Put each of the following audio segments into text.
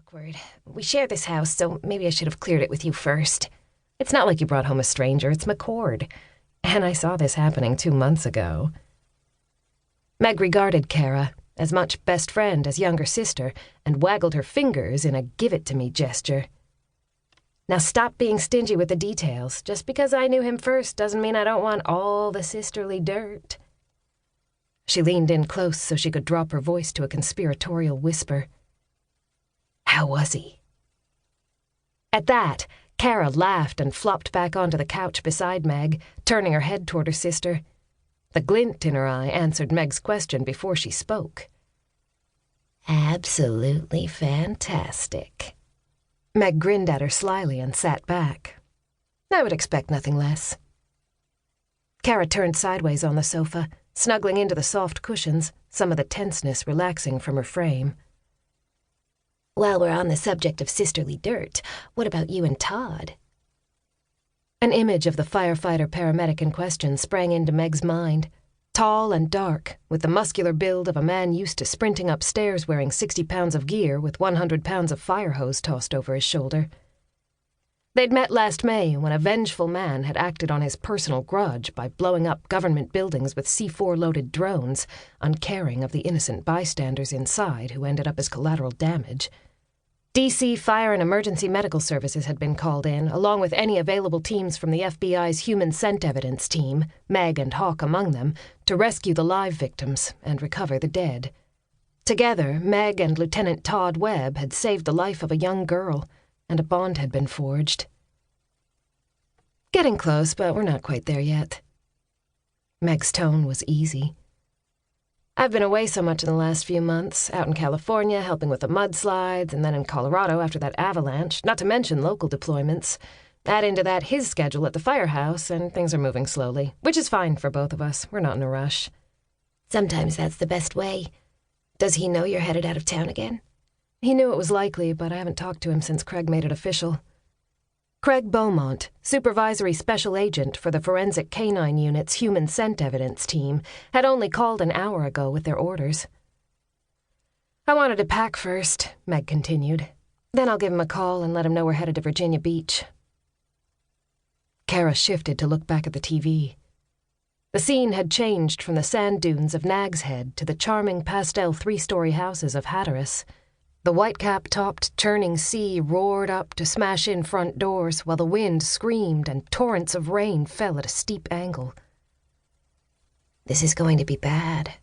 awkward. We share this house, so maybe I should have cleared it with you first. It's not like you brought home a stranger, it's McCord. And I saw this happening 2 months ago. Meg regarded Kara, as much best friend as younger sister, and waggled her fingers in a give-it-to-me gesture. Now stop being stingy with the details. Just because I knew him first doesn't mean I don't want all the sisterly dirt. She leaned in close so she could drop her voice to a conspiratorial whisper. How was he? At that, Kara laughed and flopped back onto the couch beside Meg, turning her head toward her sister. The glint in her eye answered Meg's question before she spoke. Absolutely fantastic. Meg grinned at her slyly and sat back. I would expect nothing less. Kara turned sideways on the sofa, snuggling into the soft cushions, some of the tenseness relaxing from her frame. While we're on the subject of sisterly dirt, what about you and Todd? An image of the firefighter-paramedic in question sprang into Meg's mind. Tall and dark, with the muscular build of a man used to sprinting upstairs wearing 60 pounds of gear with 100 pounds of fire hose tossed over his shoulder. They'd met last May when a vengeful man had acted on his personal grudge by blowing up government buildings with C4-loaded drones, uncaring of the innocent bystanders inside who ended up as collateral damage. DC Fire and Emergency Medical Services had been called in, along with any available teams from the FBI's Human Scent Evidence team, Meg and Hawk among them, to rescue the live victims and recover the dead. Together, Meg and Lieutenant Todd Webb had saved the life of a young girl, and a bond had been forged. Getting close, but we're not quite there yet. Meg's tone was easy. I've been away so much in the last few months, out in California helping with the mudslides, and then in Colorado after that avalanche, not to mention local deployments. Add into that his schedule at the firehouse, and things are moving slowly, which is fine for both of us. We're not in a rush. Sometimes that's the best way. Does he know you're headed out of town again? He knew it was likely, but I haven't talked to him since Craig made it official. Craig Beaumont, supervisory special agent for the Forensic Canine Unit's Human Scent Evidence team, had only called an hour ago with their orders. I wanted to pack first, Meg continued. Then I'll give him a call and let him know we're headed to Virginia Beach. Kara shifted to look back at the TV. The scene had changed from the sand dunes of Nag's Head to the charming pastel 3-story houses of Hatteras. The whitecap-topped, churning sea roared up to smash in front doors while the wind screamed and torrents of rain fell at a steep angle. This is going to be bad.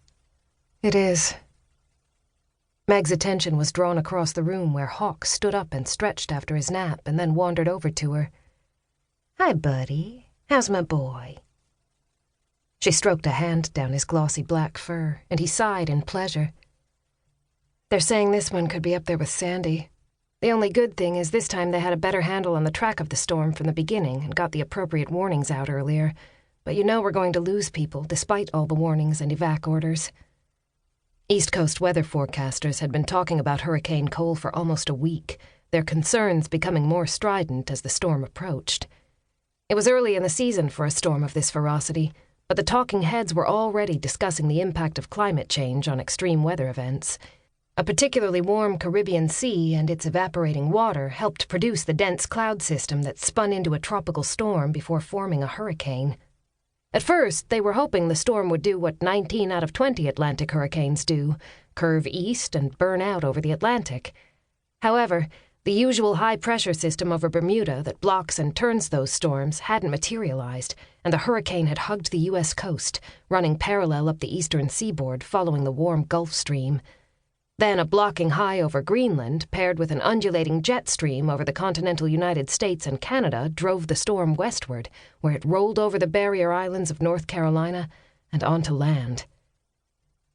It is. Meg's attention was drawn across the room where Hawk stood up and stretched after his nap and then wandered over to her. Hi, buddy. How's my boy? She stroked a hand down his glossy black fur, and he sighed in pleasure. They're saying this one could be up there with Sandy. The only good thing is this time they had a better handle on the track of the storm from the beginning and got the appropriate warnings out earlier. But you know we're going to lose people, despite all the warnings and evac orders. East Coast weather forecasters had been talking about Hurricane Cole for almost a week, their concerns becoming more strident as the storm approached. It was early in the season for a storm of this ferocity, but the talking heads were already discussing the impact of climate change on extreme weather events. A particularly warm Caribbean Sea and its evaporating water helped produce the dense cloud system that spun into a tropical storm before forming a hurricane. At first, they were hoping the storm would do what 19 out of 20 Atlantic hurricanes do, curve east and burn out over the Atlantic. However, the usual high-pressure system over Bermuda that blocks and turns those storms hadn't materialized, and the hurricane had hugged the U.S. coast, running parallel up the eastern seaboard following the warm Gulf Stream. Then a blocking high over Greenland, paired with an undulating jet stream over the continental United States and Canada, drove the storm westward, where it rolled over the barrier islands of North Carolina and onto land.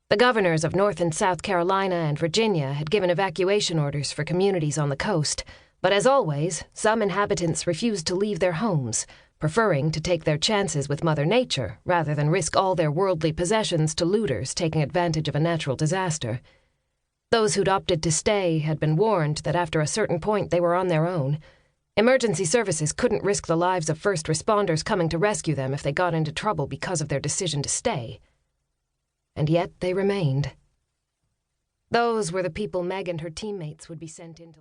The governors of North and South Carolina and Virginia had given evacuation orders for communities on the coast, but as always, some inhabitants refused to leave their homes, preferring to take their chances with Mother Nature rather than risk all their worldly possessions to looters taking advantage of a natural disaster. Those who'd opted to stay had been warned that after a certain point they were on their own. Emergency services couldn't risk the lives of first responders coming to rescue them if they got into trouble because of their decision to stay. And yet they remained. Those were the people Meg and her teammates would be sent in to...